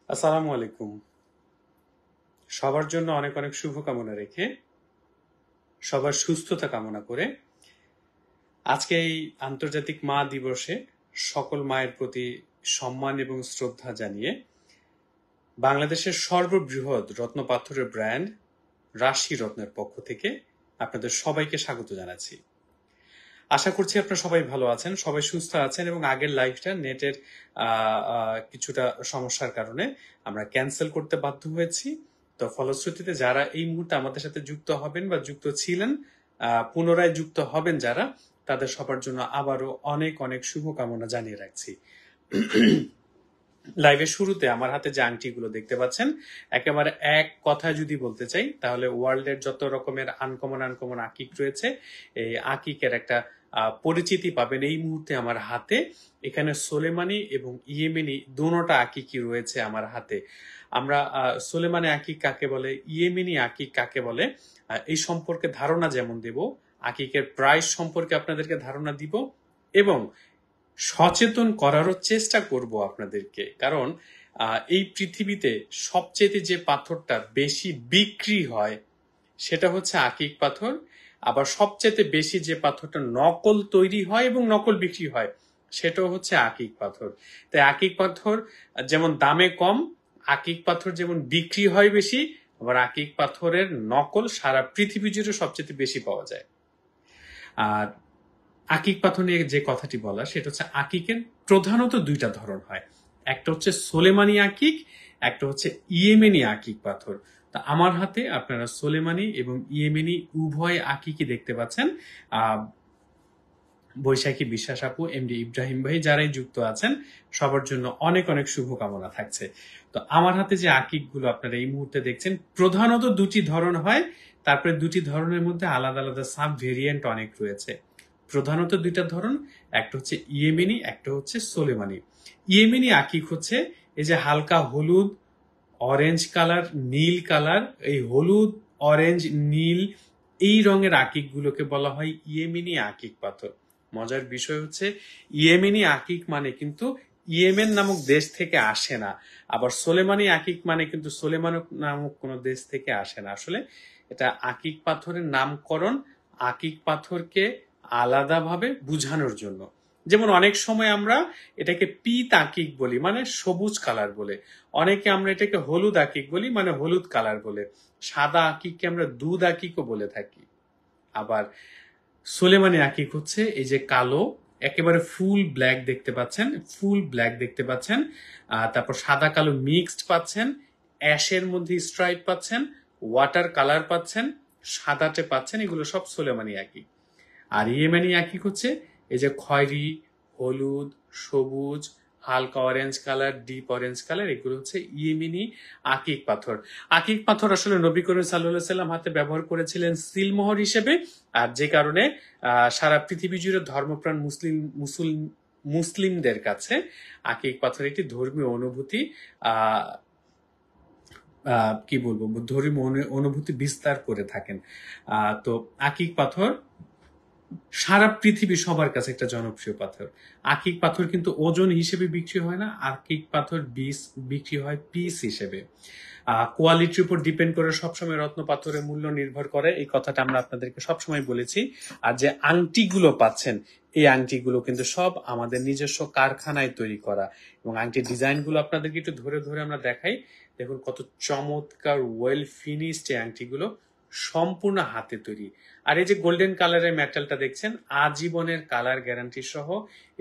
আসসালামু আলাইকুম। সবার জন্য অনেক অনেক শুভকামনা রেখে সবার সুস্থতা কামনা করে আজকে এই আন্তর্জাতিক মা দিবসে সকল মায়ের প্রতি সম্মান এবং শ্রদ্ধা জানিয়ে বাংলাদেশের সর্ববৃহৎ রত্নপাথরের ব্র্যান্ড রাশি রত্নের পক্ষ থেকে আপনাদের সবাইকে স্বাগত জানাচ্ছি। আশা করছি আপনারা সবাই ভালো আছেন, সবাই সুস্থ আছেন এবং আগের লাইভটা নেটের কিছুটা সমস্যার কারণে আমরা ক্যান্সেল করতে বাধ্য হয়েছি। তো ফলশ্রুতিতে যারা এই মুহূর্তে আমাদের সাথে যুক্ত হবেন বা যুক্ত ছিলেন, পুনরায় যুক্ত হবেন যারা, তাদের সবার জন্য আবারও অনেক অনেক শুভকামনা জানিয়ে রাখছি। লাইভের শুরুতে আমার হাতে যে আংটিগুলো দেখতে পাচ্ছেন, একেবারে এক কথায় যদি বলতে চাই তাহলে ওয়ার্ল্ডের যত রকমের আনকমন আনকমন আকিক রয়েছে, এই আকিকের একটা পরিচিতি পাবেন এই মুহূর্তে আমার হাতে। এখানে সোলেমানি এবং ইয়েমেনি দুটোটা আকিকই রয়েছে আমার হাতে। আমরা সোলেমানি আকিক কাকে বলে, ইয়েমেনি আকিক কাকে বলে, এই সম্পর্কে ধারণা যেমন দেব, আকিকের প্রাইস সম্পর্কে আপনাদেরকে ধারণা দিব এবং সচেতন করারও চেষ্টা করব আপনাদেরকে। কারণ এই পৃথিবীতে সবচেয়ে যে পাথরটা বেশি বিক্রি হয় সেটা হচ্ছে আকিক পাথর। আবার সবচেয়ে বেশি যে পাথরটা নকল তৈরি হয় এবং নকল বিক্রি হয় সেটাও হচ্ছে আকিক পাথর। তাই আকিক পাথর যেমন দামে কম, আকিক পাথর যেমন বিক্রি হয় বেশি, আবার আকিক পাথরের নকল সারা পৃথিবী জুড়ে সবচেয়ে বেশি পাওয়া যায়। আর আকিক পাথর নিয়ে যে কথাটি বলা সেটা হচ্ছে আকিকের প্রধানত দুইটা ধরন হয়, একটা হচ্ছে সোলেমানি আকিক, একটা হচ্ছে ইয়েমেনি আকিক পাথর। তা আমার হাতে আপনারা সোলেমানি এবং ইয়েমেনি উভয় আকিকই দেখতে পাচ্ছেন। বৈশাখী বিশ্বাস আপু, এমডি ইব্রাহিম ভাই, যারাই যুক্ত আছেন সবার জন্য অনেক অনেক শুভকামনা থাকছে। তো আমার হাতে যে আকিকগুলো আপনারা এই মুহূর্তে দেখছেন প্রধানত দুটি ধরন হয়, তারপরে দুটি ধরনের মধ্যে আলাদা আলাদা সাব ভেরিয়েন্ট অনেক রয়েছে। প্রধানত দুইটা ধরন, একটা হচ্ছে ইয়েমেনি, একটা হচ্ছে সোলেমানি। ইয়েমেনি আকিক হচ্ছে এই যে হালকা হলুদ, অরেঞ্জ কালার, নীল কালার, এই হলুদ, অরেঞ্জ, নীল এই রঙের আকিক গুলোকে বলা হয় ইয়েমেনি আকিক পাথর। মজার বিষয় হচ্ছে ইয়েমেনি আকিক মানে কিন্তু ইয়েমেন নামক দেশ থেকে আসে না, আবার সোলেমানি আকিক মানে কিন্তু সোলেমান নামক কোনো দেশ থেকে আসে না। আসলে এটা আকিক পাথরের নামকরণ আকিক পাথরকে আলাদাভাবে বুঝানোর জন্য। যেমন অনেক সময় আমরা এটাকে পিত আকিক বলি, মানে সবুজ কালার বলে, অনেকে আমরা এটাকে হলুদ আকিক বলি, মানে হলুদ কালার বলে, সাদা আকিককে আমরা দুধ আকিকও বলে থাকি। আবার সোলেমানি আকিক হচ্ছে এই যে কালো, একেবারে ফুল ব্ল্যাক দেখতে পাচ্ছেন, ফুল ব্ল্যাক দেখতে পাচ্ছেন, তারপর সাদা কালো মিক্সড পাচ্ছেন, অ্যাশের মধ্যে স্ট্রাইপ পাচ্ছেন, ওয়াটার কালার পাচ্ছেন, সাদাটে পাচ্ছেন, এগুলো সব সোলেমানি আকিক। আর ইয়েমেনি আকিক হচ্ছে এই যে খয়েরি, হলুদ, সবুজ, হালকা orange colour, deep orange colour, এগুলো হচ্ছে ইয়েমেনি আকিক পাথর। আকিক পাথর আসলে নবী করিম সাল্লাল্লাহু সাল্লাম হাতে ব্যবহার করেছিলেন সিলমোহর হিসেবে, আর যে কারণে সারা পৃথিবী জুড়ে ধর্মপ্রাণ মুসলিমদের কাছে আকিক পাথর একটি ধর্মীয় অনুভূতি, কি বলবো, ধর্মীয় অনুভূতি বিস্তার করে থাকেন। তো আকিক পাথর সারা পৃথিবী সবার কাছে একটা জনপ্রিয় পাথর। আকিক পাথর কিন্তু ওজন হিসেবে বিক্রি হয় না, আকিক পাথর বিক্রি হয় পিস হিসেবে। কোয়ালিটির উপর ডিপেন্ড করে সবসময় রত্ন পাথরের মূল্য নির্ভর করে, এই কথাটা আমরা আপনাদেরকে সবসময় বলেছি। আর যে আংটিগুলো পাচ্ছেন এই আংটিগুলো কিন্তু সব আমাদের নিজস্ব কারখানায় তৈরি করা, এবং আংটির ডিজাইনগুলো আপনাদেরকে একটু ধরে ধরে আমরা দেখাই। দেখুন কত চমৎকার ওয়েল ফিনিশড এই আংটিগুলো, সম্পূর্ণ হাতে তৈরি। আর এই যে গোল্ডেন কালারের মেটালটা দেখছেন, আজীবনের কালার গ্যারান্টি সহ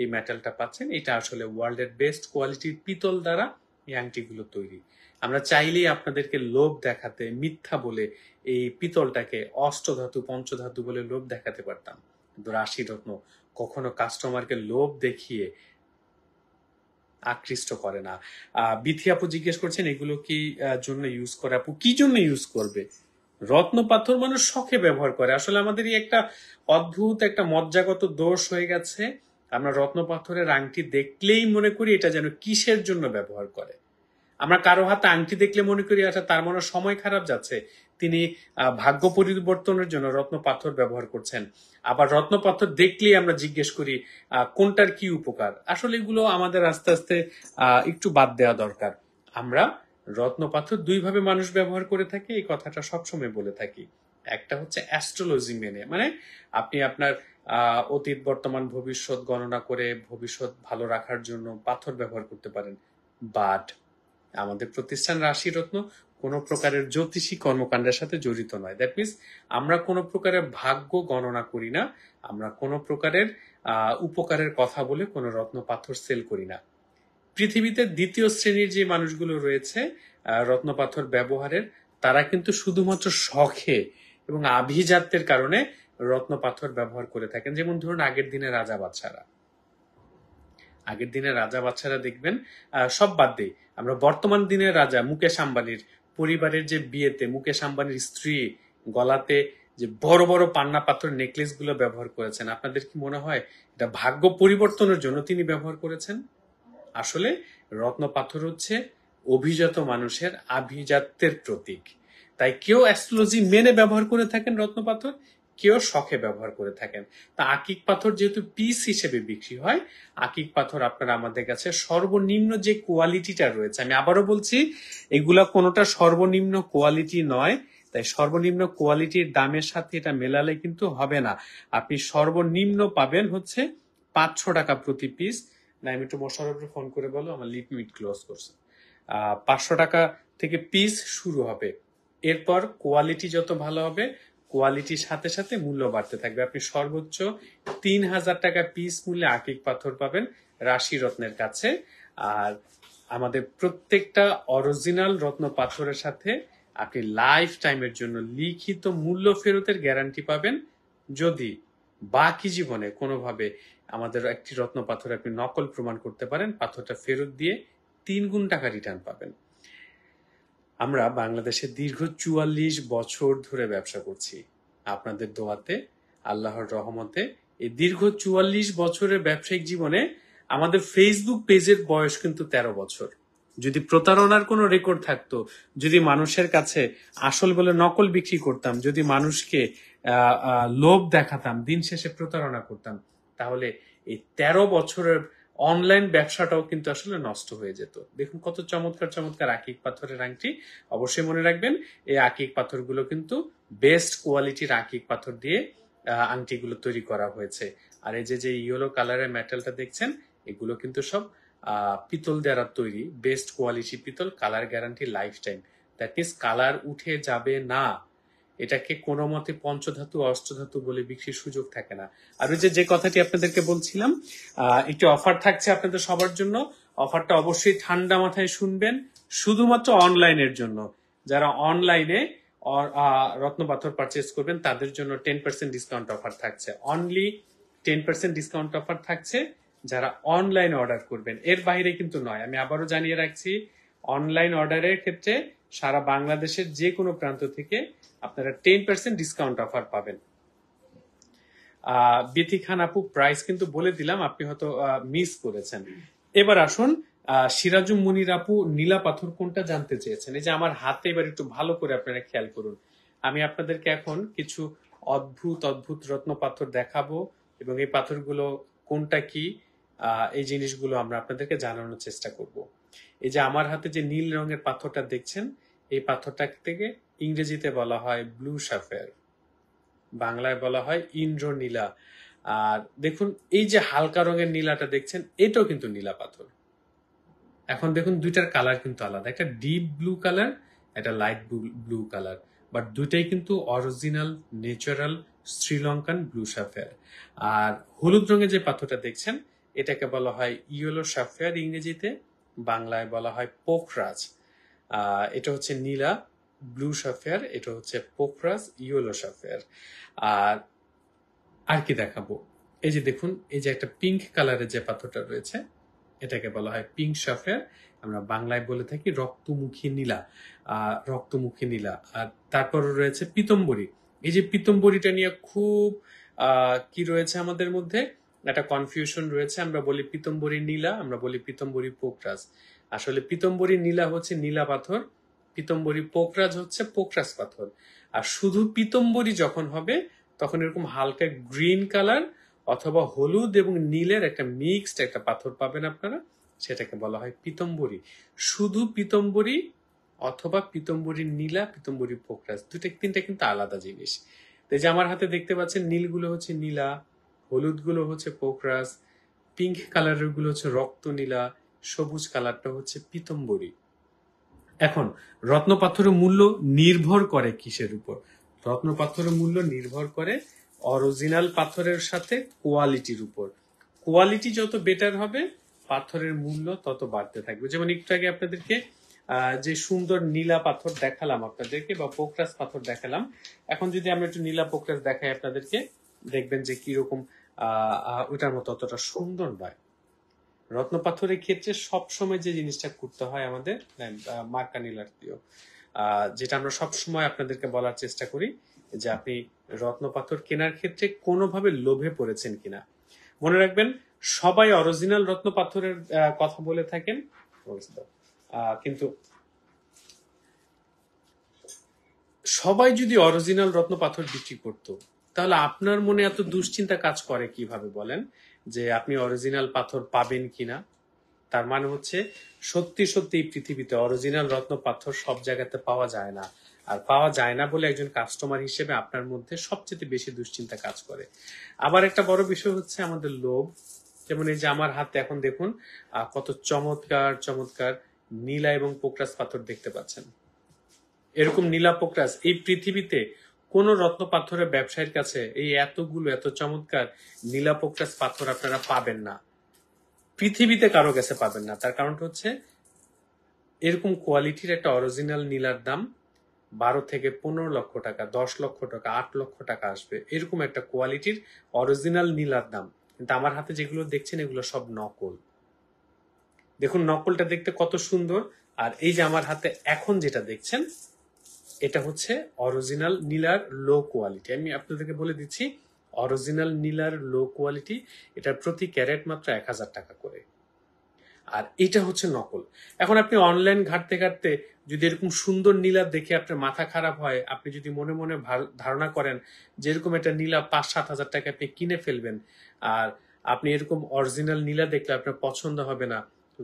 এই মেটালটা পাচ্ছেন। এটা আসলে ওয়ার্ল্ডের বেস্ট কোয়ালিটির পিতল দ্বারা এই আংটিগুলো তৈরি। আমরা চাইলেই আপনাদেরকে লোভ দেখাতে, মিথ্যা বলে এই পিতলটাকে অষ্টধাতু পঞ্চধাতু বলে লোভ দেখাতে পারতাম, কিন্তু রাশি রত্ন কখনো কাস্টমারকে লোভ দেখিয়ে আকৃষ্ট করে না। বিথি আপু জিজ্ঞেস করছেন এগুলো কি জন্য ইউজ করে? আপু কি জন্য ইউজ করবে? রত্ন পাথর মানুষ শখে ব্যবহার করে। আসলে আমাদের একটা অদ্ভুত একটা মজ্জাগত দোষ হয়ে গেছে, আমরা রত্ন পাথরের আংটি দেখলেই মনে করি এটা যেন কিসের জন্য ব্যবহার করে। আমরা কারো হাতে আংটি দেখলে মনে করি আচ্ছা তার মনে সময় খারাপ যাচ্ছে, তিনি ভাগ্য পরিবর্তনের জন্য রত্ন পাথর ব্যবহার করছেন। আবার রত্ন পাথর দেখলেই আমরা জিজ্ঞেস করি কোনটার কি উপকার। আসলে এগুলো আমাদের আস্তে আস্তে একটু বাদ দেওয়া দরকার। আমরা রত্ন পাথর দুইভাবে মানুষ ব্যবহার করে থাকি, এই কথাটা সবসময় বলে থাকি। একটা হচ্ছে অ্যাস্ট্রোলজি মেনে, মানে আপনি আপনার অতীত বর্তমান ভবিষ্যৎ গণনা করে ভবিষ্যৎ ভালো রাখার জন্য পাথর ব্যবহার করতে পারেন। বাট আমাদের প্রতিষ্ঠান রাশিরত্ন কোনো প্রকারের জ্যোতিষী কর্মকাণ্ডের সাথে জড়িত নয়। দ্যাট মিনস আমরা কোনো প্রকারের ভাগ্য গণনা করি না, আমরা কোনো প্রকারের উপকারের কথা বলে কোনো রত্ন পাথর সেল করি না। পৃথিবীতে দ্বিতীয় শ্রেণীর যে মানুষগুলো রয়েছে রত্ন পাথর ব্যবহারের, তারা কিন্তু শুধুমাত্র শখে এবং আভিজাত্যের কারণে রত্ন পাথর ব্যবহার করে থাকেন। যেমন ধরুন আগের দিনে রাজা বাদশারা দেখবেন, সব বাদ দিই, আমরা বর্তমান দিনের রাজা মুকেশ আম্বানির পরিবারের যে বিয়েতে মুকেশ আম্বানির স্ত্রী গলাতে যে বড় বড় পান্না পাথর নেকলেস গুলো ব্যবহার করেছেন, আপনাদের কি মনে হয় এটা ভাগ্য পরিবর্তনের জন্য তিনি ব্যবহার করেছেন? আসলে রত্ন পাথর হচ্ছে অভিজাত মানুষের আভিজাত্যের প্রতীক। তাই কেউ অ্যাস্ট্রোলজি মেনে ব্যবহার করে থাকেন রত্ন পাথর, কেউ শখে ব্যবহার করে থাকেন। তা আকিক পাথর যেহেতু পিস হিসেবে বিক্রি হয়, আকিক পাথর আপনারা আমাদের কাছে সর্বনিম্ন যে কোয়ালিটিটা রয়েছে, আমি আবারও বলছি এগুলা কোনোটা সর্বনিম্ন কোয়ালিটি নয়, তাই সর্বনিম্ন কোয়ালিটির দামের সাথে এটা মেলালে কিন্তু হবে না। আপনি সর্বনিম্ন পাবেন হচ্ছে 500 টাকা প্রতি পিস। না, আমি একটু মোশাররফে ফোন করে বলো, আমার লিমিট ক্লোজ করছে। 500 টাকা থেকে পিস শুরু হবে, এরপর কোয়ালিটি যত ভালো হবে কোয়ালিটির সাথে সাথে মূল্য বাড়তে থাকবে। আপনি সর্বোচ্চ 3000 টাকা পিস মূল্যে আকিক পাথর পাবেন রাশি রত্নের কাছে। আর আমাদের প্রত্যেকটা অরিজিনাল রত্ন পাথরের সাথে আপনি লাইফ টাইমের জন্য লিখিত মূল্য ফেরতের গ্যারান্টি পাবেন। যদি বাকি জীবনে কোনোভাবে আমাদের একটি রত্ন পাথর আপনি নকল প্রমাণ করতে পারেন, পাথরটা ফেরত দিয়ে 3 গুণ টাকা রিটার্ন পাবেন। আমরা বাংলাদেশে দীর্ঘ 44 বছর ধরে ব্যবসা করছি। আপনাদের দোয়াতে, আল্লাহর রহমতে এই দীর্ঘ 44 বছরের ব্যবসায়িক জীবনে আমাদের ফেসবুক পেজের বয়স কিন্তু 13 বছর। যদি প্রতারণার কোনো রেকর্ড থাকতো, যদি মানুষের কাছে আসল বলে নকল বিক্রি করতাম, যদি মানুষকে লোভ দেখাতাম, দিন শেষে প্রতারণা করতাম, তাহলে এই 13 বছরের অনলাইন ব্যবসাটাও কিন্তু আসলে নষ্ট হয়ে যেত। দেখুন কত চমৎকার চমৎকার আকিক পাথরের আংটি। অবশ্যই মনে রাখবেন এই আকিক পাথরগুলো কিন্তু বেস্ট কোয়ালিটির আকিক পাথর দিয়ে আংটিগুলো তৈরি করা হয়েছে। আর এই যে ইয়েলো কালারের মেটালটা দেখছেন, এগুলো কিন্তু সব পিতল দ্বারা তৈরি, বেস্ট কোয়ালিটি পিতল, colour guarantee life time. That means colour উঠে যাবে না, এটাকে কোনো মতে পঞ্চধাতু অষ্টধাতু বলে বিক্রির সুযোগ থাকে না। আর ওই যে কথাটি আপনাদেরকে বলছিলাম, একটি অফার থাকছে আপনাদের সবার জন্য। অফারটা অবশ্যই ঠান্ডা মাথায় শুনবেন, শুধুমাত্র অনলাইনের জন্য। যারা অনলাইনে রত্ন পাথর পারচেস করবেন তাদের জন্য 10% ডিসকাউন্ট অফার থাকছে। অনলি 10% ডিসকাউন্ট অফার থাকছে যারা অনলাইন অর্ডার করবেন, এর বাইরে কিন্তু নয়। আমি আবারও জানিয়ে রাখছি, অনলাইন অর্ডারের ক্ষেত্রে সারা বাংলাদেশের যে কোনো প্রান্ত থেকে আপনারা 10% ডিসকাউন্ট অফার পাবেন। বিথি খান আপু প্রাইস কিন্তু বলে দিলাম, আপনি হয়তো মিস করেছেন। এবার আসুন, সিরাজুম মুনির আপু নীলা পাথর কোনটা জানতে চেয়েছেন। এই যে আমার হাতে এবার একটু ভালো করে আপনারা খেয়াল করুন। আমি আপনাদেরকে এখন কিছু অদ্ভুত অদ্ভুত রত্ন পাথর দেখাবো এবং এই পাথরগুলো কোনটা কি এই জিনিসগুলো আমরা আপনাদেরকে জানানোর চেষ্টা করব। এই যে আমার হাতে যে নীল রঙের পাথরটা দেখছেন, এই পাথরটা থেকে ইংরেজিতে বলা হয় ব্লু সাফেয়ার, বাংলায় বলা হয় ইন্দ্রনীলা। আর দেখুন এই যে হালকা রঙের নীলাটা দেখছেন, এটাও কিন্তু নীলা পাথর। এখন দেখুন দুইটার কালার কিন্তু আলাদা, একটা ডিপ ব্লু কালার, একটা লাইট ব্লু কালার, বাট দুইটাই কিন্তু original natural Sri Lankan blue sapphire. আর হলুদ রঙের যে পাথরটা দেখছেন, এটাকে বলা হয় ইয়েলো সাফেয়ার ইংরেজিতে, বাংলায় বলা হয় পোখরাজ। এটা হচ্ছে নীলা ব্লু সাফেয়ার, এটা হচ্ছে পোখরাজ ইয়েলো সাফেয়ার। আর কি দেখাবো, এই যে দেখুন এই যে একটা পিঙ্ক কালারের যে পাথরটা রয়েছে, এটাকে বলা হয় পিঙ্ক সাফেয়ার, আমরা বাংলায় বলে থাকি রক্তমুখী নীলা। রক্তমুখী নীলা। আর তারপরে রয়েছে পিতম্বরী। এই যে পিতম্বরীটা নিয়ে খুব কি রয়েছে আমাদের মধ্যে একটা কনফিউশন রয়েছে। আমরা বলি পিতম্বরী নীলা, আমরা বলি পিতম্বরী পোখরাজ। আসলে পিতম্বরী নীলা হচ্ছে নীলা পাথর, পিতম্বরী পোখরাজ হচ্ছে পোখরাজ পাথর। আর শুধু পিতম্বরী যখন হবে তখন এরকম হালকা গ্রিন কালার অথবা হলুদ এবং নীলের একটা মিক্সড একটা পাথর পাবেন আপনারা, সেটাকে বলা হয় পীতম্বরী। শুধু পীতম্বরী অথবা পীতম্বরী নীলা, পীতম্বরী পোকরাজ, দুটো তিনটা কিন্তু আলাদা জিনিস। তো এই যে আমার হাতে দেখতে পাচ্ছেন, নীলগুলো হচ্ছে নীলা, হলুদ গুলো হচ্ছে পোকরাজ, পিঙ্ক কালারের গুলো হচ্ছে রক্ত নীলা, সবুজ কালারটা হচ্ছে পীতম্বরী। এখন রত্নপাথরের মূল্য নির্ভর করে কিসের উপর? রত্নপাথরের মূল্য নির্ভর করে অরিজিনাল পাথরের সাথে কোয়ালিটির উপর। কোয়ালিটি যত বেটার হবে পাথরের মূল্য তত বাড়তে থাকবে। যেমন একটু আগে আপনাদেরকে যে সুন্দর নীলা পাথর দেখালাম আপনাদেরকে, বা পোকরাজ পাথর দেখালাম, এখন যদি আমরা একটু নীলা পোকরাজ দেখাই আপনাদেরকে, দেখবেন যে কিরকম ওটার মতো অতটা সুন্দর নয়। রত্নপাথরের ক্ষেত্রে সবসময় যে জিনিসটা করতে হয় আমাদের, মার্কা নীলার্থীয়, যেটা আমরা সবসময় আপনাদেরকে বলার চেষ্টা করি, যে আপনি রত্নপাথর কেনার ক্ষেত্রে কোনোভাবে লোভে পড়েছেন কিনা। মনে রাখবেন, সবাই অরিজিনাল রত্নপাথরের কথা বলে থাকেন, কিন্তু সবাই যদি অরিজিনাল রত্নপাথর বিক্রি করতো, তাহলে আপনার মনে এত দুশ্চিন্তা কাজ করে কিভাবে বলেন, যে আপনি অরিজিনাল পাথর পাবেন কিনা? তার মানে হচ্ছে সত্যি সত্যি এই পৃথিবীতে অরিজিনাল রত্ন পাথর সব জায়গাতে পাওয়া যায় না। আর পাওয়া যায় না বলে একজন কাস্টমার হিসেবে আপনার মধ্যে সবচেয়ে বেশি দুশ্চিন্তা কাজ করে। আবার একটা বড় বিষয় হচ্ছে আমাদের লোভ। যেমন এই যে আমার হাতে এখন দেখুন কত চমৎকার চমৎকার নীলা এবং পোকরাজ পাথর দেখতে পাচ্ছেন। এরকম নীলা পোকরাজ এই পৃথিবীতে কোন রত্ন পাথরের ব্যবসায়ীর কাছে এই এতগুলো এত চমৎকার নীলা পোকরাজ পাথর আপনারা পাবেন না, পৃথিবীতে কারো কাছে পাবেন না। তার কারণটা হচ্ছে এরকম কোয়ালিটির একটা অরিজিনাল নীলার দাম 12 থেকে 15 লক্ষ টাকা, 10 লক্ষ টাকা, 8 লক্ষ টাকা আসবে। এরকম একটা কোয়ালিটির অরিজিনাল নীলার দাম। কিন্তু আমার হাতে যেগুলো দেখছেন এগুলো সব নকল। দেখুন নকলটা দেখতে কত সুন্দর, আর এই যে আমার হাতে এখন যেটা দেখছেন এটা হচ্ছে অরিজিনাল নীলার লো কোয়ালিটি। আমি আপনাদেরকে বলে দিচ্ছি, অরিজিনাল নীলার লো কোয়ালিটি, এটার প্রতি ক্যারেট মাত্র 1000 টাকা করে। আর এটা হচ্ছে নকল। এখন আপনি অনলাইন ঘাটতে ঘাটতে যদি এরকম সুন্দর নীলা দেখে আপনার মাথা খারাপ হয়, আপনি যদি মনে মনে ধারণা করেন যে এরকম একটা নীলা 5-7 হাজার টাকা আপনি কিনে ফেলবেন, আর আপনি এরকম অরিজিনাল নীলা দেখলে আপনার পছন্দ হবে না,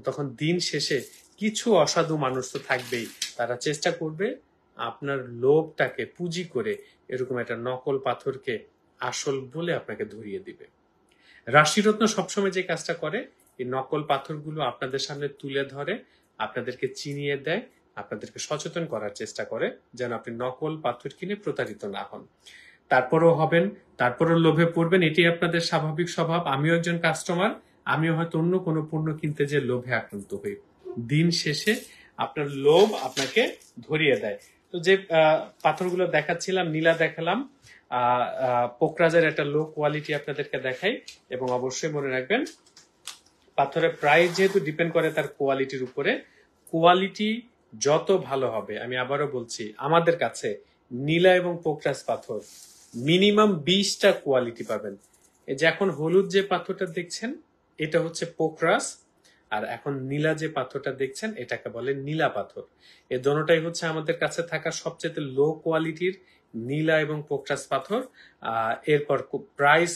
তখন দিন শেষে কিছু অসাধু মানুষ তো থাকবেই, তারা চেষ্টা করবে আপনার লোভটাকে পুঁজি করে এরকম একটা নকল পাথরকে আসল বলে আপনাকে ধরিয়ে দিবে। রাশিরত্ন সবসময় যে কাজটা করে, এই নকল পাথরগুলো আপনাদের সামনে তুলে ধরে, আপনাদেরকে চিনিয়ে দেয়, আপনাদেরকে সচেতন করার চেষ্টা করে যেন আপনি নকল পাথর কিনে প্রতারিত না হন। তারপরেও হবেন, তারপরেও লোভে পড়বেন, এটি আপনাদের স্বাভাবিক স্বভাব। আমিও একজন কাস্টমার, আমিও হয়তো অন্য কোনো পণ্য কিনতে যে লোভে আক্রান্ত হই। দিন শেষে আপনার লোভ আপনাকে ধরিয়ে দেয়। তো যে পাথরগুলো দেখাচ্ছিলাম, নীলা দেখালাম, পোকরাজের একটা লো কোয়ালিটি আপনাদেরকে দেখাই, এবং অবশ্যই মনে রাখবেন পাথরের প্রাইস যেহেতু ডিপেন্ড করে তার কোয়ালিটির উপরে, কোয়ালিটি যত ভালো হবে, আমি আবারও বলছি, আমাদের কাছে নীলা এবং পোকরাজ পাথর মিনিমাম 20টা কোয়ালিটি পাবেন। এই যে এখন হলুদ যে পাথরটা দেখছেন এটা হচ্ছে পোকরাজ, আর এখন নীলা যে পাথরটা দেখছেন এটাকে বলে নীলা পাথর। এই দোনোটাই হচ্ছে আমাদের কাছে থাকা সবচেয়ে লো কোয়ালিটির নীলা এবং পোকরাজ পাথর। এরপর প্রাইস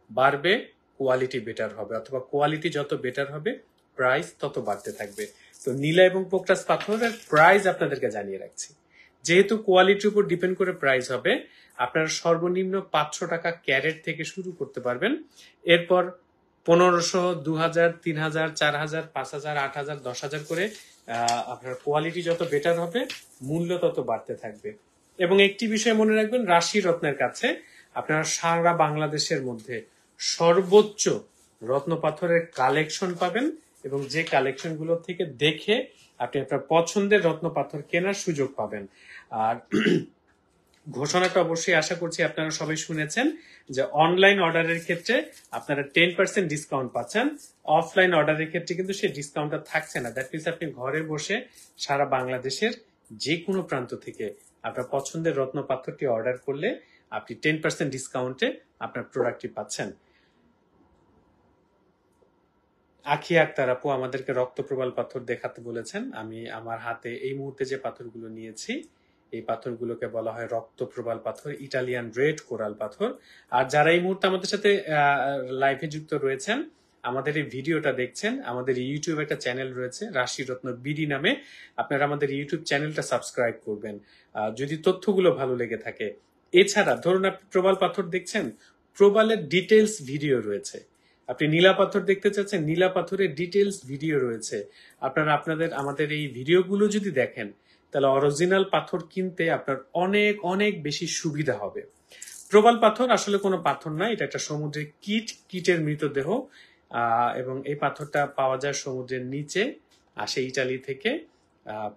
বাড়বে, কোয়ালিটি বেটার হবে, অথবা কোয়ালিটি যত বেটার হবে প্রাইস তত বাড়তে থাকবে। তো নীলা এবং পোকরাজ পাথরের প্রাইস আপনাদেরকে জানিয়ে রাখছি, যেহেতু কোয়ালিটির উপর ডিপেন্ড করে প্রাইস হবে। আপনারা সর্বনিম্ন 500 টাকা ক্যারেট থেকে শুরু করতে পারবেন, এরপর 1500, 2000, 3000, 4000, 5000, 8000, 10,000 করে আপনার কোয়ালিটি যত বেটার হবে মূল্য তত বাড়তে থাকবে। এবং একটি বিষয় মনে রাখবেন, রাশি রত্নের কাছে আপনারা সারা বাংলাদেশের মধ্যে সর্বোচ্চ রত্নপাথরের কালেকশন পাবেন, এবং যে কালেকশন গুলো থেকে দেখে আপনি আপনার পছন্দের রত্নপাথর কেনার সুযোগ পাবেন। আর ঘোষণাটা অবশ্যই আশা করছি আপনারা সবাই শুনেছেন, যে অনলাইন অর্ডারের ক্ষেত্রে আপনারা 10% ডিসকাউন্ট পাচ্ছেন, অফলাইন অর্ডারের ক্ষেত্রে কিন্তু সেই ডিসকাউন্টটা থাকছে না। দ্যাট মিনস আপনি ঘরে বসে সারা বাংলাদেশের যে কোনো প্রান্ত থেকে আপনার পছন্দের রত্ন পাথরটি অর্ডার করলে আপনি 10% ডিসকাউন্টে আপনার প্রোডাক্টটি পাচ্ছেন। আখি আক্তার আপু আমাদেরকে রক্ত প্রবাল পাথর দেখাতে বলেছেন। আমি আমার হাতে এই মুহূর্তে যে পাথরগুলো নিয়েছি, এই পাথরগুলোকে বলা হয় রক্ত প্রবাল পাথর, ইটালিয়ান রেড কোরাল পাথর। আর যারা এই মুহূর্তে আমাদের সাথে লাইভে যুক্ত রয়েছেন, আমাদের এই ভিডিওটা দেখছেন, আমাদের ইউটিউব একটা চ্যানেল রয়েছে রাশিরত্ন বিডি নামে, আপনারা আমাদের ইউটিউব চ্যানেলটা সাবস্ক্রাইব করবেন যদি তথ্যগুলো ভালো লেগে থাকে। এছাড়া ধরুন আপনি প্রবাল পাথর দেখছেন, প্রবালের ডিটেলস ভিডিও রয়েছে। আপনি নীলা পাথর দেখতে চাচ্ছেন, নীলা পাথরের ডিটেলস ভিডিও রয়েছে। আপনারা আমাদের এই ভিডিওগুলো যদি দেখেন, তাহলে অরিজিনাল পাথর কিনতে আপনার অনেক অনেক বেশি সুবিধা হবে। প্রবাল পাথর আসলে কোনো পাথর নয়, এটা একটা সমুদ্রের কীটের মৃতদেহ, এবং এই পাথরটা পাওয়া যায় সমুদ্রের নিচে, আসে ইটালি থেকে।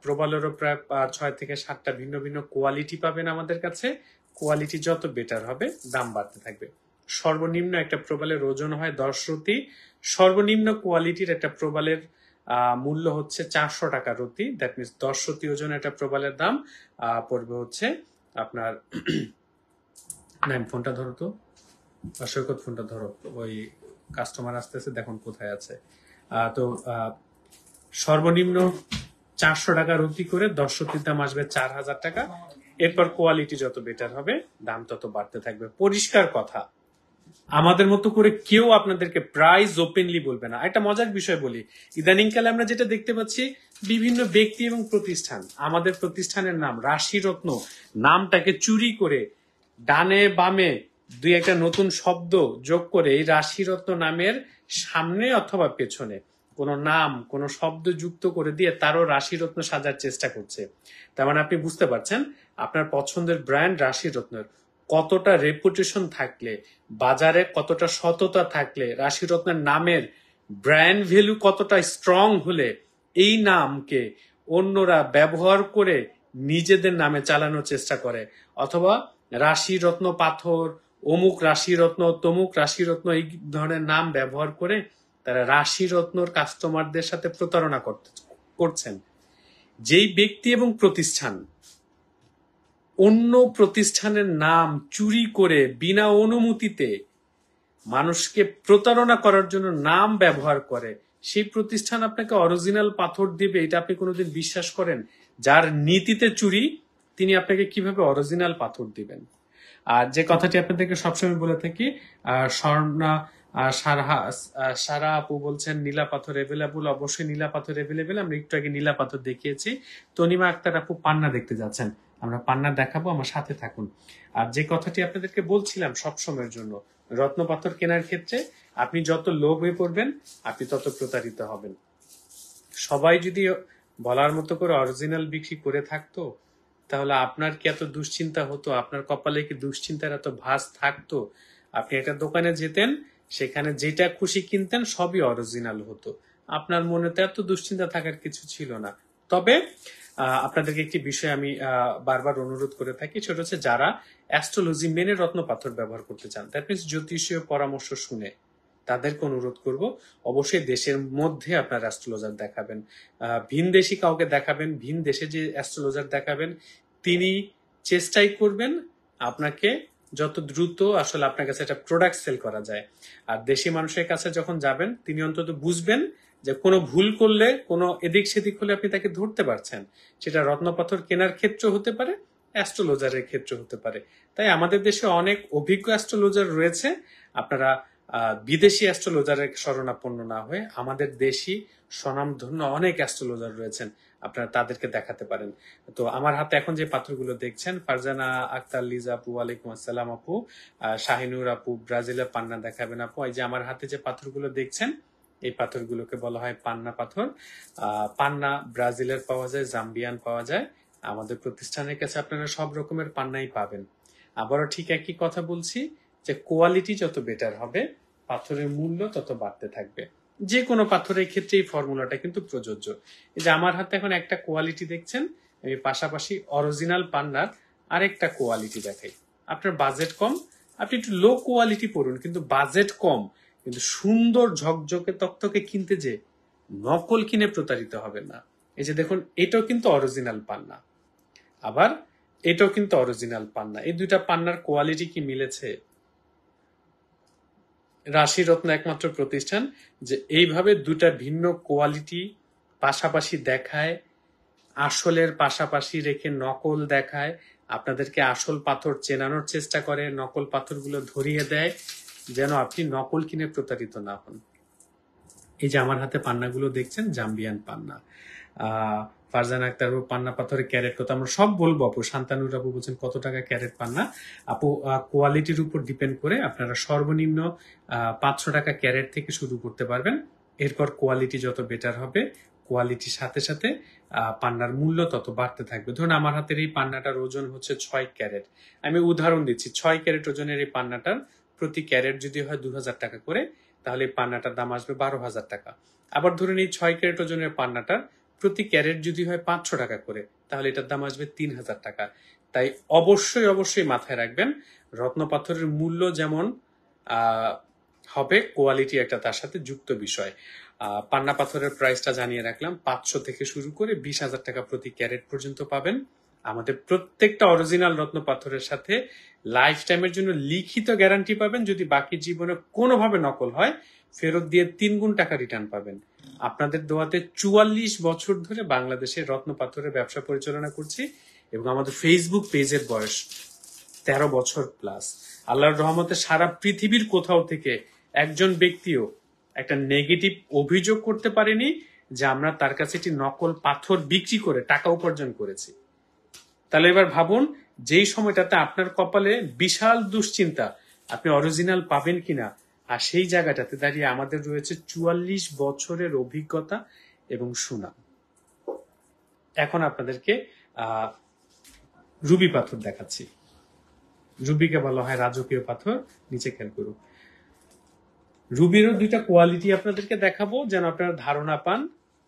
প্রবালেরও প্রায় 6 থেকে 7টা ভিন্ন ভিন্ন কোয়ালিটি পাবেন আমাদের কাছে। কোয়ালিটি যত বেটার হবে দাম বাড়তে থাকবে। সর্বনিম্ন একটা প্রবালের ওজন হয় 10 রতি। সর্বনিম্ন কোয়ালিটির একটা প্রবালের মূল্য হচ্ছে 400 টাকা রতি। দ্যাট মিনস 10 রতি ওজন একটা প্রবালের দাম পড়বে হচ্ছে আপনার ফোনটা ধরো তো, সৈকত ফোনটা ধরো, ওই কাস্টমার আসতেছে, দেখুন কোথায় আছে। তো সর্বনিম্ন 400 টাকা রতি করে 10 রতির দাম আসবে 4000 টাকা। এরপর কোয়ালিটি যত বেটার হবে দাম তত বাড়তে থাকবে। পরিষ্কার কথা, আমাদের মতো করে কেউ আপনাদেরকে প্রাইস ওপেনলি বলবে না। একটা মজার বিষয় বলি, ইদানিংকালে আমরা যেটা দেখতে পাচ্ছি, বিভিন্ন ব্যক্তি এবং প্রতিষ্ঠান আমাদের প্রতিষ্ঠানের নাম রাশিরত্ন নামটাকে চুরি করে ডানে বামে দুই একটা নতুন শব্দ যোগ করে এই রাশিরত্ন নামের সামনে অথবা পেছনে কোনো নাম কোনো শব্দ যুক্ত করে দিয়ে তারও রাশিরত্ন সাজার চেষ্টা করছে। তার মানে আপনি বুঝতে পারছেন আপনার পছন্দের ব্র্যান্ড রাশিরত্নের কতটা রেপুটেশন থাকলে, বাজারে কতটা সততা থাকলে, রাশিরত্নের নামের ব্র্যান্ড ভ্যালু কতটা স্ট্রং হলে এই নামকে অন্যরা ব্যবহার করে নিজেদের নামে চালানোর চেষ্টা করে, অথবা রাশিরত্ন পাথর, অমুক রাশিরত্ন, তমুক রাশিরত্ন এই ধরনের নাম ব্যবহার করে তারা রাশিরত্নর কাস্টমারদের সাথে প্রতারণা করছেন। যেই ব্যক্তি এবং প্রতিষ্ঠান অন্য প্রতিষ্ঠানের নাম চুরি করে বিনা অনুমতিতে মানুষকে প্রতারণা করার জন্য নাম ব্যবহার করে, সেই প্রতিষ্ঠান আপনাকে অরিজিনাল পাথর দিবে এটা আপনি কোনোদিন বিশ্বাস করেন? যার নীতিতে চুরি, তিনি আপনাকে কিভাবে অরিজিনাল পাথর দিবেন? আর যে কথাটি আপনাদেরকে সবসময় বলে থাকি, স্বর্ণা সারা আপু বলছেন নীলা পাথর এভেলেবল। অবশ্যই নীলা পাথর এভেলেবেল, আমরা একটু আগে নীলা পাথর দেখিয়েছি। তনিমা আক্তার আপু পান্না দেখতে যাচ্ছেন, আমরা পান্না দেখাবো, আমার সাথে থাকুন। আর যে কথাটি আপনাদেরকে বলছিলাম সবসময়ের জন্য, রত্ন পাথর কেনার ক্ষেত্রে আপনি যত লোভ হয়ে পড়বেন আপনি তত প্রতারিত হবেন। সবাই যদি বলার মতো করে অরিজিনাল বিক্রি করে থাকতো, তাহলে আপনার কি এত দুশ্চিন্তা হতো? আপনার কপালে কি দুশ্চিন্তার এত ভাঁজ থাকতো? আপনি একটা দোকানে যেতেন, সেখানে যেটা খুশি কিনতেন সবই অরিজিনাল হতো, আপনার মনে তো এত দুশ্চিন্তা থাকার কিছু ছিল না। তবে আপনাদেরকে একটি বিষয় আমি বারবার অনুরোধ করে থাকি, সেটা হচ্ছে যারা অ্যাস্ট্রোলজি মেনে রত্ন পাথর ব্যবহার করতে চান, দ্যাট মিনস জ্যোতিষীয় পরামর্শ শুনে, তাদেরকে অনুরোধ করব অবশ্যই দেশের মধ্যে আপনার অ্যাস্ট্রোলজার দেখাবেন। ভিনদেশি কাউকে দেখাবেন, ভিন দেশে যে অ্যাস্ট্রোলজার দেখাবেন তিনি চেষ্টাই করবেন আপনাকে যত দ্রুত আসলে আপনার কাছে একটা প্রোডাক্ট সেল করা যায়। আর দেশি মানুষের কাছে যখন যাবেন তিনি অন্তত বুঝবেন যে কোনো ভুল করলে, কোনো এদিক সেদিক হলে আপনি তাকে ধরতে পারছেন। সেটা রত্নপাথর কেনার ক্ষেত্র হতে পারে, অ্যাস্ট্রোলজারের ক্ষেত্র হতে পারে। তাই আমাদের দেশে অনেক অভিজ্ঞ অ্যাস্ট্রোলজার রয়েছে। আপনারা বিদেশি অ্যাস্ট্রোলজারের শরণাপন্ন না হয়ে আমাদের দেশি স্বনামধন্য অনেক অ্যাস্ট্রোলজার রয়েছেন, আপনারা তাদেরকে দেখাতে পারেন। তো আমার হাতে এখন যে পাথরগুলো দেখছেন, ফারজানা আক্তার লিজা আপু, ওয়ালাইকুম আসসালাম আপু, শাহিনুর আপু ব্রাজিলের পান্না দেখাবেন আপু। এই যে আমার হাতে যে পাথরগুলো দেখছেন, এই পাথরগুলোকে বলা হয় পান্না পাথর। পান্না ব্রাজিলের পাওয়া যায়, জাম্বিয়ান পাওয়া যায়। আমাদের প্রতিষ্ঠানের কাছে আপনারা সব রকমের পান্নাই পাবেন। আবারও ঠিক একই কথা বলছি যে কোয়ালিটি যত বেটার হবে পাথরের মূল্য তত বাড়তে থাকবে। যে কোনো পাথরের ক্ষেত্রে এই ফর্মুলাটা কিন্তু প্রযোজ্য। এই যে আমার হাতে এখন একটা কোয়ালিটি দেখছেন, আমি পাশাপাশি অরিজিনাল পান্নার আরেকটা কোয়ালিটি দেখাই। আপনার বাজেট কম, আপনি একটু লো কোয়ালিটি পড়ুন, কিন্তু বাজেট কম কিন্তু সুন্দর ঝকঝকে তকতকে কিনতে যে নকল কিনে প্রতারিত হবেন না। এই যে দেখুন, এটাও কিন্তু অরিজিনাল পান্না, আবার এটাও কিন্তু অরিজিনাল পান্না। এই দুইটা পান্নার কোয়ালিটি কি মিলেছে? রাশিরত্ন একমাত্র প্রতিষ্ঠান যে এইভাবে দুটা ভিন্ন কোয়ালিটি পাশাপাশি দেখায়, আসলের পাশাপাশি রেখে নকল দেখায়, আপনাদেরকে আসল পাথর চেনানোর চেষ্টা করে, নকল পাথরগুলো ধরিয়ে দেয় যেন আপনি নকল কিনে প্রতারিত না হন। এই যে আমার হাতে পান্নাগুলো দেখছেন, জাম্বিয়ান পান্না। ফারজান আক্তার আপু পান্না পাথরের ক্যারেট কত, আমরা সব বলবো আপু। শান্তানুর আপু বলছেন কত টাকা ক্যারেট পান্না। আপু কোয়ালিটির উপর ডিপেন্ড করে আপনারা সর্বনিম্ন 500 টাকা ক্যারেট থেকে শুরু করতে পারবেন। এরপর কোয়ালিটি যত বেটার হবে, কোয়ালিটির সাথে সাথে পান্নার মূল্য তত বাড়তে থাকবে। ধরুন আমার হাতের এই পান্নাটার ওজন হচ্ছে 6 ক্যারেট, আমি উদাহরণ দিচ্ছি। 6 ক্যারেট ওজনের এই পান্নাটার প্রতি ক্যারেট যদি হয় 2000 টাকা করে, তাহলে এই পান্নাটার দাম আসবে 12,000 টাকা। আবার ধরুন এই 6 ক্যারেট ওজনের পান্নাটার প্রতি ক্যারেট যদি হয় 500 টাকা করে, তাহলে এটার দাম আসবে 3000 টাকা। তাই অবশ্যই অবশ্যই মাথায় রাখবেন, রত্ন পাথরের মূল্য যেমন হবে, কোয়ালিটি একটা তার সাথে যুক্ত বিষয়। পান্না পাথরের প্রাইসটা জানিয়ে রাখলাম, 500 থেকে শুরু করে 20,000 টাকা প্রতি ক্যারেট পর্যন্ত পাবেন। আমাদের প্রত্যেকটা অরিজিনাল রত্ন পাথরের সাথে লাইফ টাইমের জন্য লিখিত গ্যারান্টি পাবেন। যদি বাকি জীবনে কোনোভাবে নকল হয়, ফেরত দিয়ে 3 গুণ টাকা রিটার্ন পাবেন। আপনাদের দোয়াতে 44 বছর ধরে বাংলাদেশে রত্ন পাথরের ব্যবসা পরিচালনা করছি, এবং আমাদের ফেসবুক পেজের বয়স 13 বছর প্লাস। আল্লাহর রহমতে সারা পৃথিবীর কোথাও থেকে একজন ব্যক্তিও একটা নেগেটিভ অভিযোগ করতে পারেনি যে আমরা তার কাছে একটি নকল পাথর বিক্রি করে টাকা উপার্জন করেছি। তাহলে এবার ভাবুন, যেই সময়টাতে আপনার কপালে বিশাল দুশ্চিন্তা আপনি অরিজিনাল পাবেন কিনা, আর সেই জায়গাটাতে দাঁড়িয়ে আমাদের রয়েছে 44 বছরের অভিজ্ঞতা এবং সুনাম। এখন আপনাদেরকে রুবি পাথর দেখাচ্ছি। রুবিকে বলা হয় রাজকীয় পাথর। নিচে খেয়াল করুন, রুবিরও দুইটা কোয়ালিটি আপনাদেরকে দেখাবো যেন আপনারা ধারণা পান।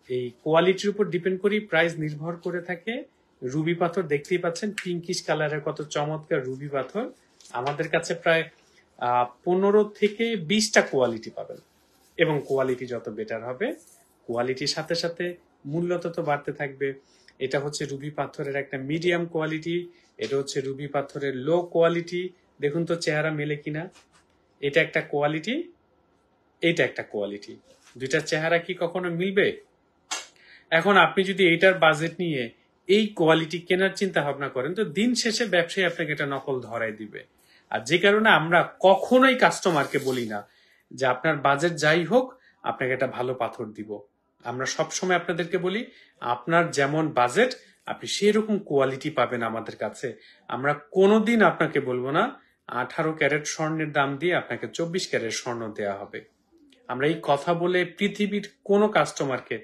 এই কোয়ালিটির উপর ডিপেন্ড করে প্রাইস নির্ভর করে থাকে। রুবি পাথর দেখতেই পাচ্ছেন, পিঙ্কিশ কালারের কত চমৎকার রুবি পাথর। আমাদের কাছে প্রায় 15 থেকে 20টা কোয়ালিটি পাবেন, এবং কোয়ালিটি যত বেটার হবে, কোয়ালিটির সাথে সাথে মূল্য তত বাড়তে থাকবে। এটা হচ্ছে রুবি পাথরের একটা মিডিয়াম কোয়ালিটি, এটা হচ্ছে রুবি পাথরের লো কোয়ালিটি। দেখুন তো চেহারা মেলে কিনা। এটা একটা কোয়ালিটি, এইটা একটা কোয়ালিটি, দুইটার চেহারা কি কখনো মিলবে? এখন আপনি যদি এইটার বাজেট নিয়ে এই কোয়ালিটি কেনার চিন্তা ভাবনা করেন, তো দিন শেষে ব্যবসায়ী আপনাকে এটা নকল ধরাই দিবে। আর যে কারণে আমরা কখনোই কাস্টমারকে বলি না যে আপনার বাজেট যাই হোক আপনাকে একটা ভালো পাথর দিব। আমরা সবসময় আপনাদেরকে বলি আপনার যেমন বাজেট আপনি সেরকম কোয়ালিটি পাবেন আমাদের কাছে। আমরা কোনোদিন আপনাকে বলবো না 18 ক্যারেট স্বর্ণের দাম দিয়ে আপনাকে 24 ক্যারেট স্বর্ণ দেওয়া হবে। আমরা এই কথা বলে পৃথিবীর কোনো কাস্টমারকে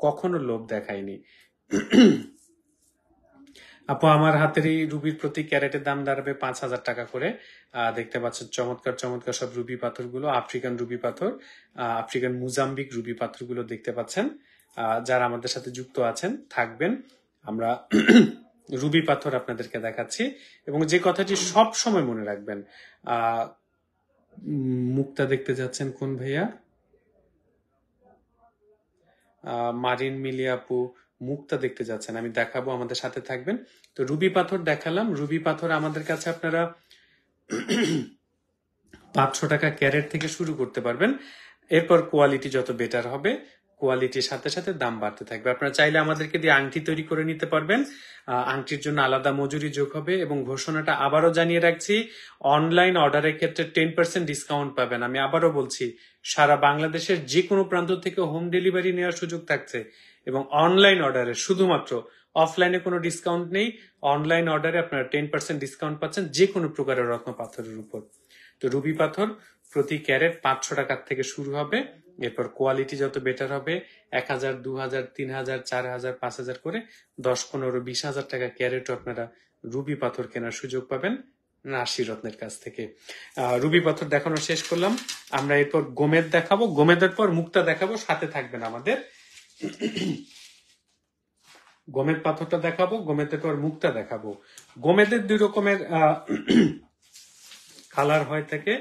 কখনো লোভ দেখাইনি। আপু আমার হাতের এই রুবির প্রতি ক্যারেটের দাম দাঁড়াবে 5,000 টাকা করে। দেখতে পাচ্ছেন চমৎকার চমৎকার সব রুবি পাথরগুলো, আফ্রিকান রুবি পাথর, আফ্রিকান মুজাম্বিক রুবি পাথরগুলো দেখতে পাচ্ছেন। যারা আমাদের সাথে যুক্ত আছেন থাকবেন, আমরা রুবি পাথর আপনাদেরকে দেখাচ্ছি। এবং যে কথাটি সব সময় মনে রাখবেন, মুক্তা দেখতে যাচ্ছেন কোন ভাইয়া? মারিন মিলি আপু মুক্তা দেখতে যাচ্ছেন, আমি দেখাবো, আমাদের সাথে থাকবেন। তো রুবি পাথর দেখালাম। রুবি পাথর আমাদের কাছে আপনারা 500 টাকা ক্যারেট থেকে শুরু করতে পারবেন। এরপর কোয়ালিটি যত বেটার হবে, কোয়ালিটির সাথে সাথে দাম বাড়তে থাকবে। আপনারা চাইলে আমাদেরকে দিয়ে আংটি তৈরি করে নিতে পারবেন। আংটির জন্য আলাদা মজুরি যোগ হবে। এবং ঘোষণাটা আবারও জানিয়ে রাখছি, অনলাইন অর্ডারের ক্ষেত্রে 10% ডিসকাউন্ট পাবেন। আমি আবারও বলছি, সারা বাংলাদেশের যে কোনো প্রান্ত থেকে হোম ডেলিভারি নেওয়ার সুযোগ থাকছে। এবং অনলাইন অর্ডারে শুধুমাত্র, অফলাইনে কোনো ডিসকাউন্ট নেই, অনলাইন অর্ডারে আপনারা 10% ডিসকাউন্ট পাচ্ছেন যে কোনো প্রকারের রত্ন পাথরের উপর। তো রুবি পাথর প্রতি ক্যারেট 500 টাকার থেকে শুরু হবে। এরপর কোয়ালিটি যত বেটার হবে 1000, 2000, 3000, 4000, 5000 করে 10, 15, 20,000 টাকা ক্যারেটও আপনারা রুবি পাথর কেনার সুযোগ পাবেন নাসি রত্নের কাছ থেকে। রুবি পাথর দেখানো শেষ করলাম, আমরা এরপর গোমেদ দেখাবো, গোমেদের পর মুক্তা দেখাবো, সাথে থাকবেন আমাদের। গোমেদ পাথরটা দেখাবো, গোমেদের পর মুক্তা দেখাবো। গোমেদের 2 রকমের কালার হয়ে থাকে।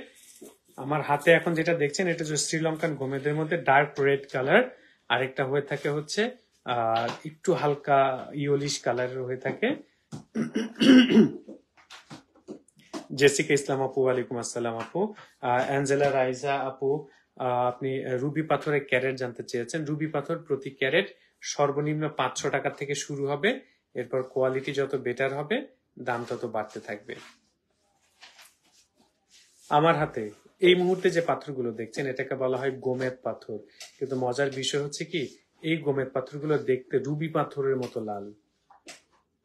আমার হাতে এখন যেটা দেখছেন এটা হচ্ছে শ্রীলঙ্কান গোমেদের মধ্যে ডার্ক রেড কালার, আরেকটা হয়ে থাকে হচ্ছে একটু হালকা ইয়োলিশ কালারের হয়ে থাকে। জেসিকা ইসলাম আপু, ওয়ালাইকুম আসসালাম আপু। অ্যাঞ্জেলা রাইজা আপু, আপনি রুবি পাথরের ক্যারেট জানতে চেয়েছেন। রুবি পাথর প্রতি ক্যারেট সর্বনিম্ন 500 টাকা থেকে শুরু হবে। এরপর কোয়ালিটি যত বেটার হবে দাম তত বাড়তে থাকবে। আমার হাতে এই মুহূর্তে যে পাথরগুলো দেখছেন এটাকে বলা হয় গোমেদ পাথর, কিন্তু মজার বিষয় হচ্ছে কি এই গোমেদ পাথরগুলো দেখতে রুবি পাথরের মতো লাল।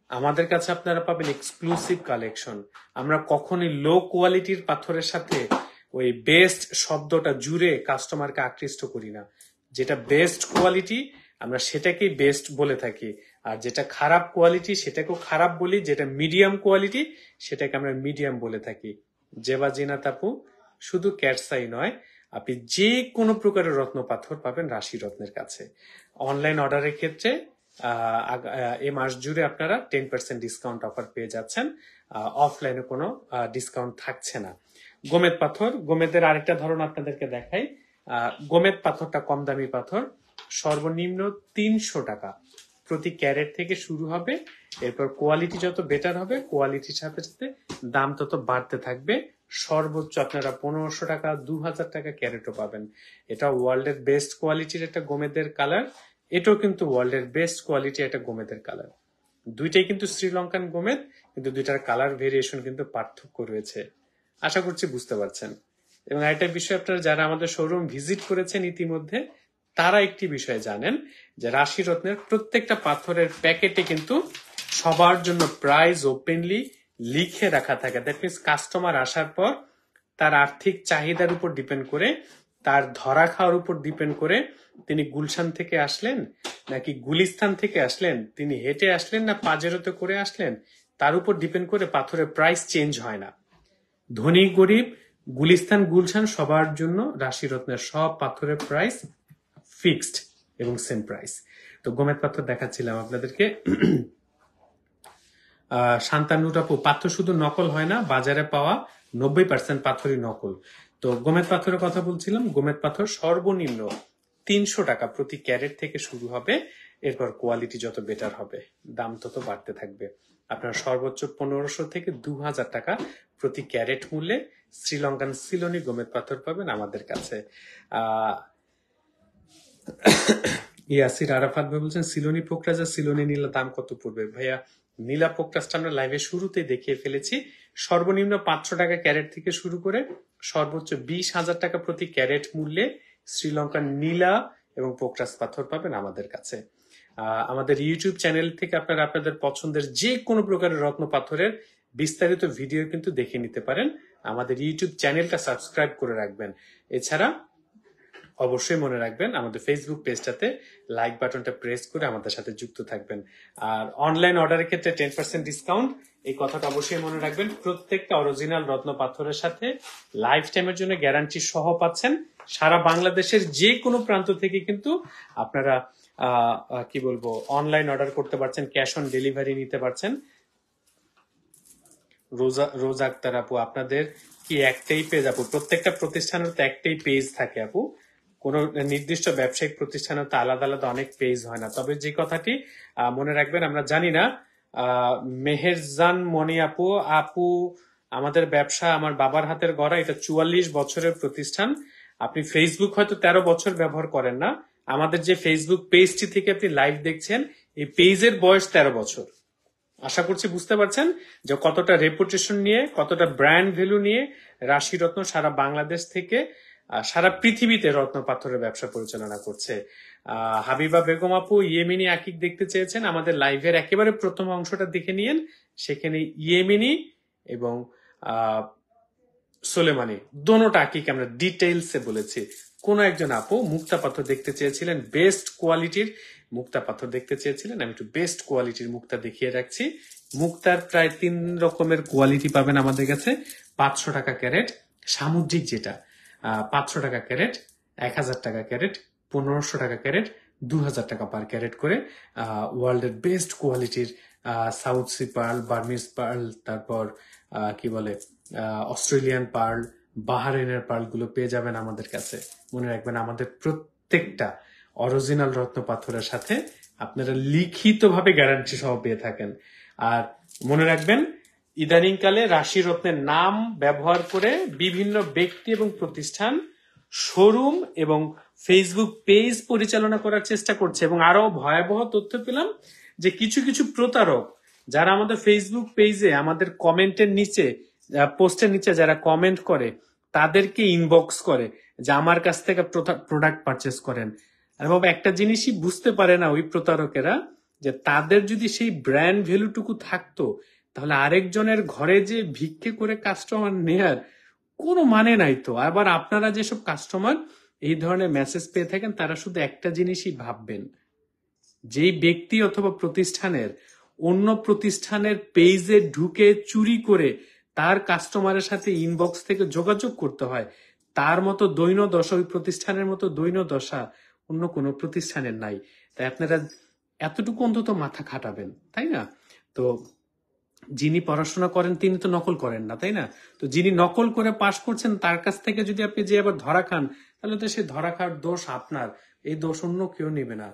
আমাদের কাছে আপনারা পাবেন এক্সক্লুসিভ কালেকশন। আমরা কখনোই লো কোয়ালিটির পাথরের সাথে ওই বেস্ট শব্দটা জুড়ে কাস্টমারকে আকৃষ্ট করি না। যেটা বেস্ট কোয়ালিটি আমরা সেটাকেই বেস্ট বলে থাকি, আর যেটা খারাপ কোয়ালিটি সেটাকেও খারাপ বলি, যেটা মিডিয়াম কোয়ালিটি সেটাকে আমরা মিডিয়াম বলে থাকি। জেবা জিনাত আপু, শুধু ক্যাটসাই নয়, আপনি যে কোনো প্রকারের রত্ন পাথর পাবেন রাশি রত্নের কাছে। অনলাইন অর্ডারের ক্ষেত্রে এই মাস জুড়ে আপনারা 10% ডিসকাউন্ট অফার পেয়ে যাচ্ছেন, অফলাইনে কোনো ডিসকাউন্ট থাকছে না। গোমেদ পাথর, গোমেদের আরেকটা ধরন আপনাদেরকে দেখাই। গোমেদ পাথরটা কম দামি পাথর, সর্বনিম্ন 300 টাকা প্রতি ক্যারেট থেকে শুরু হবে। এরপর কোয়ালিটি যত বেটার হবে, কোয়ালিটির সাথে সাথে দাম তত বাড়তে থাকবে। সর্বোচ্চ আপনারা 1500 টাকা 2000 টাকা ক্যারেটও পাবেন। এটা ওয়ার্ল্ডের বেস্ট কোয়ালিটির একটা গোমেদের কালার, এটাও কিন্তু ওয়ার্ল্ডের বেস্ট কোয়ালিটি একটা গোমেদের কালার। দুইটাই কিন্তু শ্রীলঙ্কান গোমেদ, কিন্তু দুইটার কালার ভেরিয়েশন কিন্তু পার্থক্য রয়েছে। আশা করছি বুঝতে পারছেন। এবং আরেকটা বিষয়, আপনারা যারা আমাদের শোরুম ভিজিট করেছেন ইতিমধ্যে তারা একটি বিষয় জানেন যে রাশি রত্নের প্রত্যেকটা পাথরের প্যাকেটে কিন্তু সবার জন্য প্রাইস ওপেনলি লিখে রাখা থাকে। দ্যাট মিনস কাস্টমার আসার পর তার আর্থিক চাহিদার উপর ডিপেন্ড করে, তার ধরা খাওয়ার উপর ডিপেন্ড করে, তিনি গুলশান থেকে আসলেন নাকি গুলিস্তান থেকে আসলেন, তিনি হেঁটে আসলেন না পাজেরোতে করে আসলেন, তার উপর ডিপেন্ড করে পাথরের প্রাইস চেঞ্জ হয় না। ধনী গরিব গুলিস্তান গুলশান সবার জন্য রাশি রত্নের সব পাথরের প্রাইস ফিক্সড এবং সেম প্রাইস। তো গোমেদ পাথর দেখাচ্ছিলাম আপনাদেরকে। শান্তানুর আপু, পাথর শুধু নকল হয় না, বাজারে পাওয়া 90% পাথরই নকল। তো গোমেদ পাথরের কথা বলছিলাম। গোমেদ পাথর সর্বনিম্ন 300 টাকা প্রতি ক্যারেট থেকে শুরু হবে। এরপর কোয়ালিটি যত বেটার হবে দাম তত বাড়তে থাকবে। আপনার সর্বোচ্চ 1500 থেকে 2000 টাকা প্রতি ক্যারেট মূল্যে শ্রীলঙ্কান সিলোনি গোমেদ পাথর পাবেন আমাদের কাছে। ইয়াসির আরাফাত ভাই বলছেন সিলোনি পোকরাজ আর সিলোনি নীলা দাম কত পড়বে? ভাইয়া নীলা পোকরাজটা আমরা লাইভে শুরুতে দেখিয়ে ফেলেছি। সর্বনিম্ন 500 টাকা ক্যারেট থেকে শুরু করে সর্বোচ্চ 20,000 টাকা প্রতি ক্যারেট মূল্যে শ্রীলঙ্কার নীলা এবং পোকরাজ পাথর পাবেন আমাদের কাছে। আমাদের ইউটিউব চ্যানেল থেকে আপনারা আপনাদের পছন্দের যে কোনো প্রকারের রত্ন পাথরের বিস্তারিত ভিডিও কিন্তু দেখে নিতে পারেন। আমাদের ইউটিউব চ্যানেলটা সাবস্ক্রাইব করে রাখবেন। এছাড়া অবশ্যই মনে রাখবেন আমাদের ফেসবুক পেজটাতে লাইক বাটনটা প্রেস করে আমাদের সাথে যুক্ত থাকবেন। আর অনলাইন অর্ডারের ক্ষেত্রে 10% ডিসকাউন্ট, এই কথাটা অবশ্যই মনে রাখবেন। প্রত্যেকটা অরিজিনাল রত্ন পাথরের সাথে লাইফ টাইমের জন্য গ্যারান্টি সহ পাচ্ছেন। সারা বাংলাদেশের যে কোনো প্রান্ত থেকে কিন্তু আপনারা কি বলবো অনলাইন অর্ডার করতে পারছেন, ক্যাশ অন ডেলিভারি নিতে পারছেন। রোজা আক্তার আপু, আপনাদের কি একটাই পেজ আপু? প্রত্যেকটা প্রতিষ্ঠানের তো একটাই পেজ থাকে আপু, কোন নির্দিষ্ট ব্যবসায়িক প্রতিষ্ঠানের তো আলাদা আলাদা অনেক পেজ হয় না। তবে যে কথাটি মনে রাখবেন, আমরা জানি না মেহেরজান মনি আপু, আমাদের ব্যবসা আমার বাবার হাতের গড়া, এটা 44 বছরের প্রতিষ্ঠান। আপনি ফেসবুক হয়তো 13 বছর ব্যবহার করেন না, আমাদের যে ফেসবুক পেজটি থেকে আপনি লাইভ দেখছেন এই পেজের বয়স 13 বছর। আশা করছি বুঝতে পারছেন যে কতটা রেপুটেশন নিয়ে, কতটা ব্র্যান্ড ভ্যালু নিয়ে রাশি রত্ন সারা বাংলাদেশ থেকে সারা পৃথিবীতে রত্ন পাথরের ব্যবসা পরিচালনা করছে। হাবিবা বেগম আপু ইয়েমিনি আকিক দেখতে চেয়েছেন, আমাদের লাইভের একেবারে প্রথম অংশটা দেখে নিয়েন, সেখানে ইয়েমিনি এবং সোলেমানি দোনোটা আকিক আমরা ডিটেইলসে বলেছি। কোন একজন আপু মুক্তা পাথর দেখতে চেয়েছিলেন, বেস্ট কোয়ালিটির মুক্তা পাথর দেখতে চেয়েছিলেন, আমি একটু বেস্ট কোয়ালিটির মুক্তা দেখিয়ে রাখছি। মুক্তার প্রায় 3 রকমের কোয়ালিটি পাবেন আমাদের কাছে। 500 টাকা ক্যারেট সামুদ্রিক, যেটা 500 টাকা ক্যারেট, 1000 টাকা ক্যারেট, 1500 টাকা ক্যারেট, 2000 টাকা পার ক্যারেট করে ওয়ার্ল্ডের বেস্ট কোয়ালিটির South Sea pearl, Burmese pearl, তারপর কি বলে অস্ট্রেলিয়ান পার্ল, বাহারেনের পার্ল গুলো পেয়ে যাবেন আমাদের কাছে। মনে রাখবেন আমাদের প্রত্যেকটা অরিজিনাল রত্ন পাথরের সাথে আপনারা লিখিতভাবে গ্যারান্টি সহ পেয়ে থাকেন। আর মনে রাখবেন ইদানিংকালে রাশি রত্নের নাম ব্যবহার করে বিভিন্ন ব্যক্তি এবং প্রতিষ্ঠান শোরুম এবং ফেসবুক পেজ পরিচালনা করার চেষ্টা করছে। এবং আরো ভয়াবহ তথ্য পেলাম যে কিছু কিছু প্রতারক যারা আমাদের ফেসবুক পেজে আমাদের কমেন্টের নিচে, পোস্টের নিচে যারা কমেন্ট করে, তাদেরকে ইনবক্স করে যে আমার কাছ থেকে প্রোডাক্ট পারচেস করেন। আর বাবা একটা জিনিসই বুঝতে পারে না ওই প্রতারকেরা, যে তাদের যদি সেই ব্র্যান্ড ভ্যালুটুকু থাকতো তাহলে আরেকজনের ঘরে যে ভিক্ষে করে কাস্টমার নেয়ার কোনো মানে নাই তো। আবার আপনারা যেসব কাস্টমার এই ধরনের মেসেজ পেয়ে থাকেন তারা শুধু একটা জিনিসই ভাববেন, যেই ব্যক্তি অথবা প্রতিষ্ঠানের অন্য প্রতিষ্ঠানের পেজে ঢুকে চুরি করে তার কাস্টমারের সাথে ইনবক্স থেকে যোগাযোগ করতে হয়, তার মতো দৈন্য দশা, ওই প্রতিষ্ঠানের মতো দৈন্য দশা অন্য কোনো প্রতিষ্ঠানের নাই। তাই আপনারা এতটুকু অন্তত মাথা খাটাবেন, তাই না? তো যিনি পড়াশোনা করেন তিনি তো নকল করেন না, তাই না? তো যিনি নকল করে পাশ করছেন তার কাছ থেকে যদি আপনি যে আবার ধরা খান, তাহলে তো সে ধরা খাওয়ার দোষ আপনার, এই দোষ অন্য কেউ নেবে না।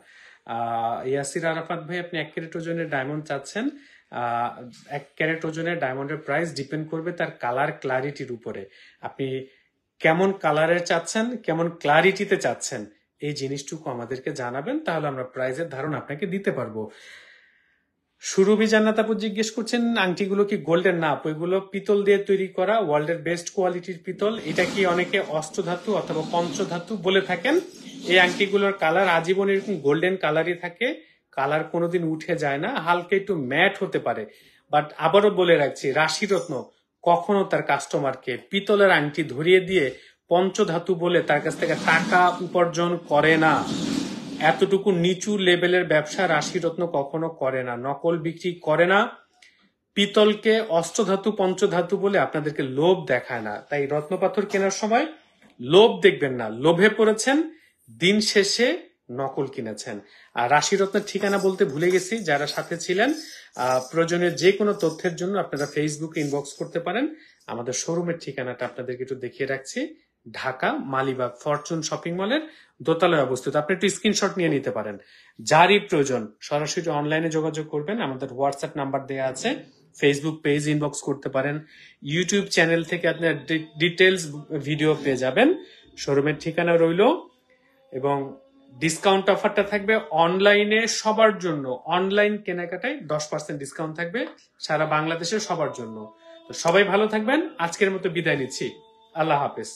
ইয়াসির আরাফাত ভাই, আপনি 1 ক্যারেট ওজনের ডায়মন্ড চাচ্ছেন। 1 ক্যারেট ওজনের ডায়মন্ডের প্রাইস ডিপেন্ড করবে তার কালার ক্লারিটির উপরে। আপনি কেমন কালারের চাচ্ছেন, কেমন ক্লারিটিতে চাচ্ছেন, এই জিনিসটুকু আমাদেরকে জানাবেন, তাহলে আমরা প্রাইজের ধারণা আপনাকে দিতে পারবো। সুরভি জান্নাত আপু জিজ্ঞেস করছেন আংটিগুলো কি গোল্ডের? না আপু, এগুলো পিতল দিয়ে তৈরি করা, ওয়ার্ল্ডের বেস্ট কোয়ালিটির পিতল। এটা কি অনেকে অষ্টধাতু অথবা পঞ্চধাতু বলে থাকেন। এই আংটিগুলোর কালার আজীবন এরকম গোল্ডেন কালারই থাকে, কালার কোনোদিন উঠে যায় না, হালকা একটু ম্যাট হতে পারে। বাট আবারও বলে রাখছি, রাশিরত্ন কখনো তার কাস্টমারকে পিতলের আংটি ধরিয়ে দিয়ে পঞ্চধাতু বলে তার কাছ থেকে টাকা উপার্জন করে না। এতটুকু নিচু লেভেলের ব্যবসা রাশিরত্ন কখনো করে না, নকল বিক্রি করে না, পিতলকে অষ্টধাতু পঞ্চধাতু বলে আপনাদেরকে লোভ দেখায় না। তাই রত্নপাথর কেনার সময় লোভ দেখবেন না, লোভে পড়েছেন, দিন শেষে নকল কিনেছেন। আর রাশিরত্নের ঠিকানা বলতে ভুলে গেছি, যারা সাথে ছিলেন, প্রয়োজনীয় যে কোনো তথ্যের জন্য আপনারা ফেসবুকে ইনবক্স করতে পারেন। আমাদের শোরুমের ঠিকানাটা আপনাদেরকে একটু দেখিয়ে রাখছি, ঢাকা মালিবাগ ফরচুন শপিং মলের দোতলায় অবস্থিত। আপনি একটু স্ক্রিনশট নিয়ে নিতে পারেন। যারই প্রয়োজন সরাসরি অনলাইনে যোগাযোগ করবেন, আমাদের হোয়াটসঅ্যাপ নাম্বার দেওয়া আছে, ফেসবুক পেজ ইনবক্স করতে পারেন, ইউটিউব চ্যানেল থেকে আপনার ডিটেলস ভিডিও পেয়ে যাবেন। শোরুমের ঠিকানা রইল, এবং ডিসকাউন্ট অফারটা থাকবে অনলাইনে সবার জন্য। অনলাইন কেনাকাটায় 10% ডিসকাউন্ট থাকবে সারা বাংলাদেশের সবার জন্য। তো সবাই ভালো থাকবেন, আজকের মতো বিদায় নিচ্ছি, আল্লাহ হাফেজ।